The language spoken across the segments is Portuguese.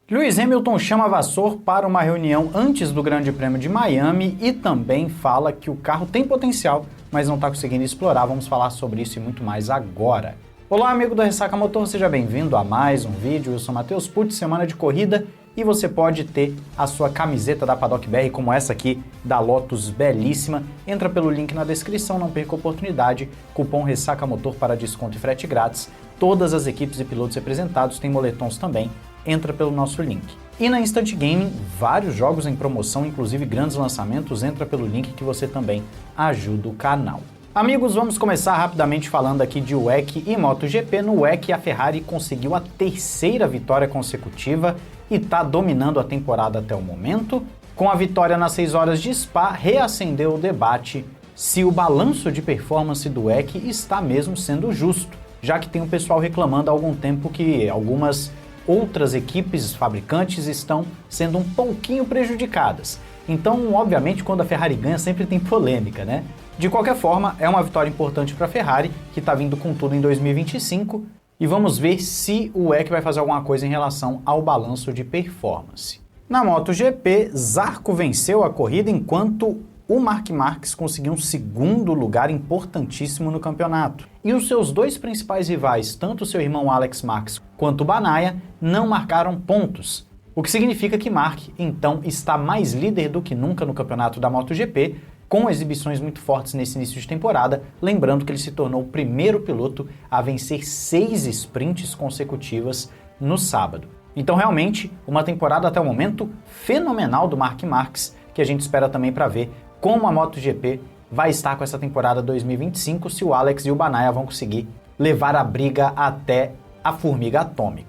Lewis Hamilton chama Vasseur para uma reunião antes do Grande Prêmio de Miami e também fala que o carro tem potencial, mas não está conseguindo explorar. Vamos falar sobre isso e muito mais agora. Olá, amigo do Ressaca Motor, seja bem-vindo a mais um vídeo. Eu sou Matheus Pucci, semana de corrida, e você pode ter a sua camiseta da Paddock BR, como essa aqui da Lotus, belíssima. Entra pelo link na descrição, não perca a oportunidade. Cupom Ressaca Motor para desconto e frete grátis. Todas as equipes e pilotos representados têm moletons também. Entra pelo nosso link. E na Instant Gaming, vários jogos em promoção, inclusive grandes lançamentos, entra pelo link que você também ajuda o canal. Amigos, vamos começar rapidamente falando aqui de WEC e MotoGP. No WEC, a Ferrari conseguiu a terceira vitória consecutiva e está dominando a temporada até o momento. Com a vitória nas 6 horas de Spa, reacendeu o debate se o balanço de performance do WEC está mesmo sendo justo, já que tem o pessoal reclamando há algum tempo que algumas outras equipes fabricantes estão sendo um pouquinho prejudicadas. Então, obviamente, quando a Ferrari ganha, sempre tem polêmica, né? De qualquer forma, é uma vitória importante para a Ferrari, que está vindo com tudo em 2025, e vamos ver se o WEC vai fazer alguma coisa em relação ao balanço de performance. Na MotoGP, Zarco venceu a corrida enquanto o Marc Marquez conseguiu um segundo lugar importantíssimo no campeonato. E os seus dois principais rivais, tanto seu irmão Alex Marquez quanto o Bagnaia, não marcaram pontos. O que significa que Marc, então, está mais líder do que nunca no campeonato da MotoGP, com exibições muito fortes nesse início de temporada, lembrando que ele se tornou o primeiro piloto a vencer 6 sprints consecutivas no sábado. Então, realmente, uma temporada até o momento fenomenal do Marc Marquez, que a gente espera também para ver como a MotoGP vai estar com essa temporada 2025, se o Alex e o Bagnaia vão conseguir levar a briga até a formiga atômica.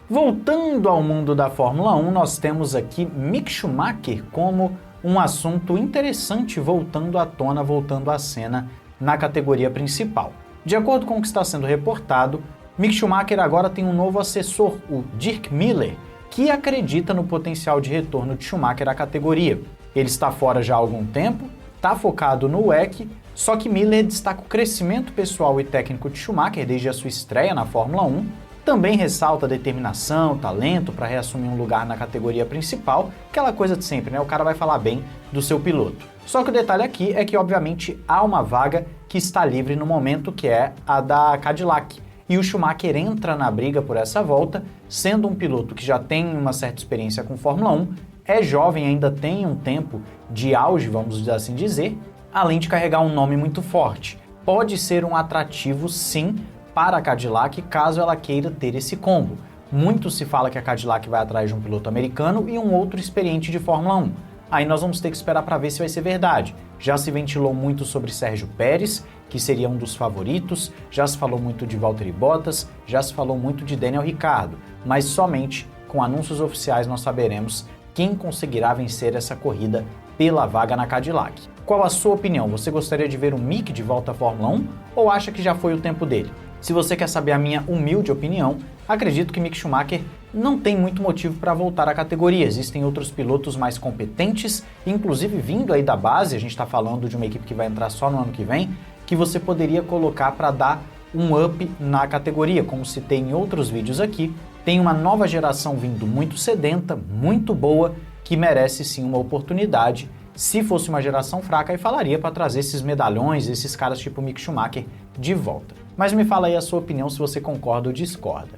Voltando ao mundo da Fórmula 1, nós temos aqui Mick Schumacher como um assunto interessante voltando à tona, voltando à cena na categoria principal. De acordo com o que está sendo reportado, Mick Schumacher agora tem um novo assessor, o Dirk Miller, que acredita no potencial de retorno de Schumacher à categoria. Ele está fora já há algum tempo, está focado no WEC, só que Miller destaca o crescimento pessoal e técnico de Schumacher desde a sua estreia na Fórmula 1, também ressalta determinação, talento para reassumir um lugar na categoria principal, aquela coisa de sempre, né? O cara vai falar bem do seu piloto. Só que o detalhe aqui é que, obviamente, há uma vaga que está livre no momento, que é a da Cadillac. E o Schumacher entra na briga por essa volta, sendo um piloto que já tem uma certa experiência com Fórmula 1, é jovem, ainda tem um tempo de auge, vamos assim dizer, além de carregar um nome muito forte. Pode ser um atrativo, sim, para a Cadillac, caso ela queira ter esse combo. Muito se fala que a Cadillac vai atrás de um piloto americano e um outro experiente de Fórmula 1. Aí nós vamos ter que esperar para ver se vai ser verdade. Já se ventilou muito sobre Sérgio Pérez, que seria um dos favoritos, já se falou muito de Valtteri Bottas, já se falou muito de Daniel Ricciardo, mas somente com anúncios oficiais nós saberemos quem conseguirá vencer essa corrida pela vaga na Cadillac. Qual a sua opinião? Você gostaria de ver o Mick de volta à Fórmula 1 ou acha que já foi o tempo dele? Se você quer saber a minha humilde opinião, acredito que Mick Schumacher não tem muito motivo para voltar à categoria. Existem outros pilotos mais competentes, inclusive vindo aí da base, a gente está falando de uma equipe que vai entrar só no ano que vem, que você poderia colocar para dar um up na categoria. Como citei em outros vídeos aqui, tem uma nova geração vindo muito sedenta, muito boa, que merece sim uma oportunidade. Se fosse uma geração fraca, aí falaria para trazer esses medalhões, esses caras tipo Mick Schumacher de volta. Mas me fala aí a sua opinião, se você concorda ou discorda.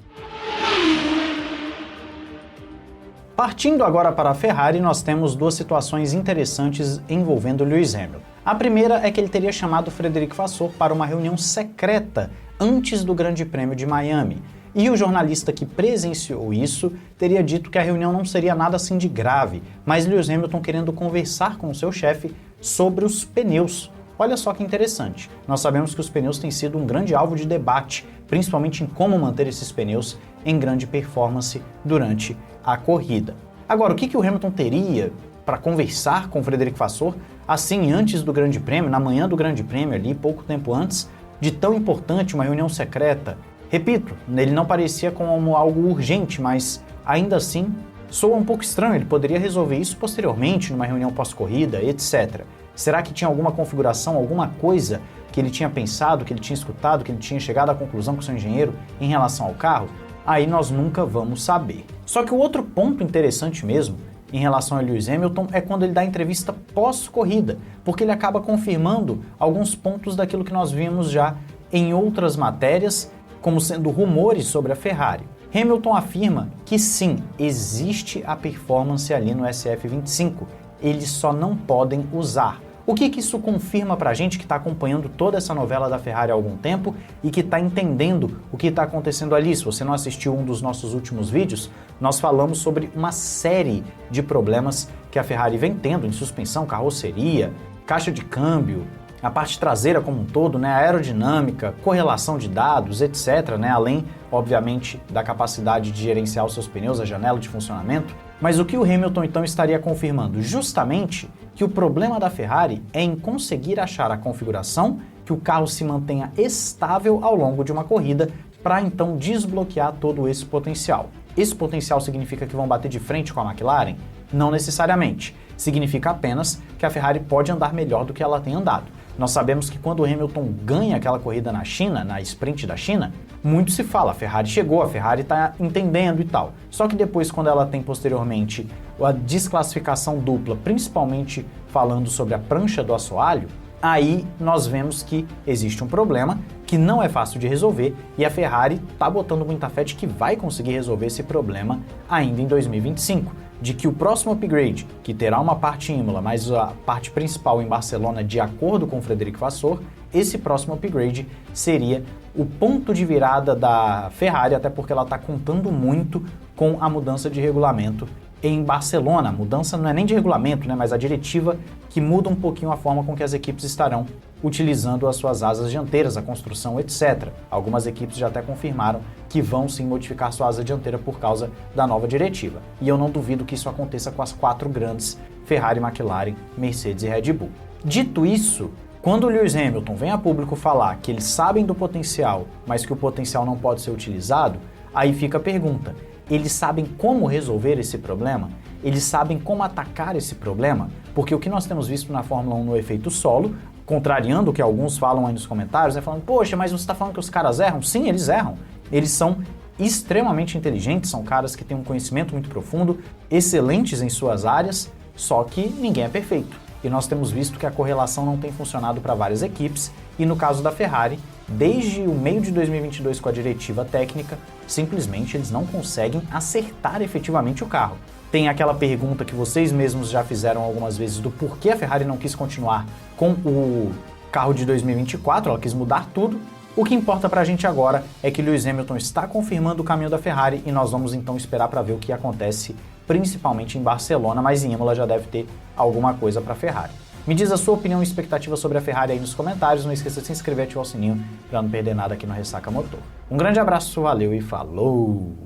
Partindo agora para a Ferrari, nós temos duas situações interessantes envolvendo Lewis Hamilton. A primeira é que ele teria chamado Frederic Vasseur para uma reunião secreta antes do Grande Prêmio de Miami. E o jornalista que presenciou isso teria dito que a reunião não seria nada assim de grave, mas Lewis Hamilton querendo conversar com o seu chefe sobre os pneus. Olha só que interessante, nós sabemos que os pneus têm sido um grande alvo de debate, principalmente em como manter esses pneus em grande performance durante a corrida. Agora, o que o Hamilton teria para conversar com o Frederic Vasseur, assim antes do Grande Prêmio, na manhã do Grande Prêmio ali, pouco tempo antes, de tão importante, uma reunião secreta? Repito, ele não parecia como algo urgente, mas ainda assim soa um pouco estranho, ele poderia resolver isso posteriormente, numa reunião pós-corrida, etc. Será que tinha alguma configuração, alguma coisa que ele tinha pensado, que ele tinha escutado, que ele tinha chegado à conclusão com seu engenheiro em relação ao carro? aí nós nunca vamos saber. Só que o outro ponto interessante mesmo em relação a Lewis Hamilton é quando ele dá entrevista pós-corrida, porque ele acaba confirmando alguns pontos daquilo que nós vimos já em outras matérias, como sendo rumores sobre a Ferrari. Hamilton afirma que sim, existe a performance ali no SF25, eles só não podem usar. O que isso confirma pra gente que está acompanhando toda essa novela da Ferrari há algum tempo e que está entendendo o que está acontecendo ali? Se você não assistiu um dos nossos últimos vídeos, nós falamos sobre uma série de problemas que a Ferrari vem tendo em suspensão, carroceria, caixa de câmbio, a parte traseira como um todo, né, a aerodinâmica, correlação de dados, etc., né, além, obviamente, da capacidade de gerenciar os seus pneus, a janela de funcionamento. Mas o que o Hamilton então estaria confirmando? Justamente que o problema da Ferrari é em conseguir achar a configuração que o carro se mantenha estável ao longo de uma corrida para então desbloquear todo esse potencial. Esse potencial significa que vão bater de frente com a McLaren? Não necessariamente. Significa apenas que a Ferrari pode andar melhor do que ela tem andado. Nós sabemos que quando o Hamilton ganha aquela corrida na China, na sprint da China, muito se fala, a Ferrari chegou, a Ferrari está entendendo e tal. Só que depois, quando ela tem posteriormente a desclassificação dupla, principalmente falando sobre a prancha do assoalho, aí nós vemos que existe um problema que não é fácil de resolver e a Ferrari está botando muita fé de que vai conseguir resolver esse problema ainda em 2025. De que o próximo upgrade, que terá uma parte em Imola, mas a parte principal em Barcelona, de acordo com o Frederic Vasseur, esse próximo upgrade seria o ponto de virada da Ferrari, até porque ela está contando muito com a mudança de regulamento em Barcelona. A mudança não é nem de regulamento, né, mas a diretiva que muda um pouquinho a forma com que as equipes estarão utilizando as suas asas dianteiras, a construção, etc. Algumas equipes já até confirmaram que vão sim modificar sua asa dianteira por causa da nova diretiva. E eu não duvido que isso aconteça com as 4 grandes, Ferrari, McLaren, Mercedes e Red Bull. Dito isso, quando o Lewis Hamilton vem a público falar que eles sabem do potencial, mas que o potencial não pode ser utilizado, aí fica a pergunta: eles sabem como resolver esse problema? Eles sabem como atacar esse problema? Porque o que nós temos visto na Fórmula 1 no efeito solo, contrariando o que alguns falam aí nos comentários, falando, poxa, mas você está falando que os caras erram? Sim, eles erram. Eles são extremamente inteligentes, são caras que têm um conhecimento muito profundo, excelentes em suas áreas, só que ninguém é perfeito. E nós temos visto que a correlação não tem funcionado para várias equipes, e no caso da Ferrari, desde o meio de 2022 com a diretiva técnica, simplesmente eles não conseguem acertar efetivamente o carro. Tem aquela pergunta que vocês mesmos já fizeram algumas vezes do porquê a Ferrari não quis continuar com o carro de 2024, ela quis mudar tudo. O que importa pra gente agora é que Lewis Hamilton está confirmando o caminho da Ferrari e nós vamos então esperar para ver o que acontece, principalmente em Barcelona, mas em Imola já deve ter alguma coisa para a Ferrari. Me diz a sua opinião e expectativa sobre a Ferrari aí nos comentários, não esqueça de se inscrever e ativar o sininho para não perder nada aqui no Ressaca Motor. Um grande abraço, valeu e falou!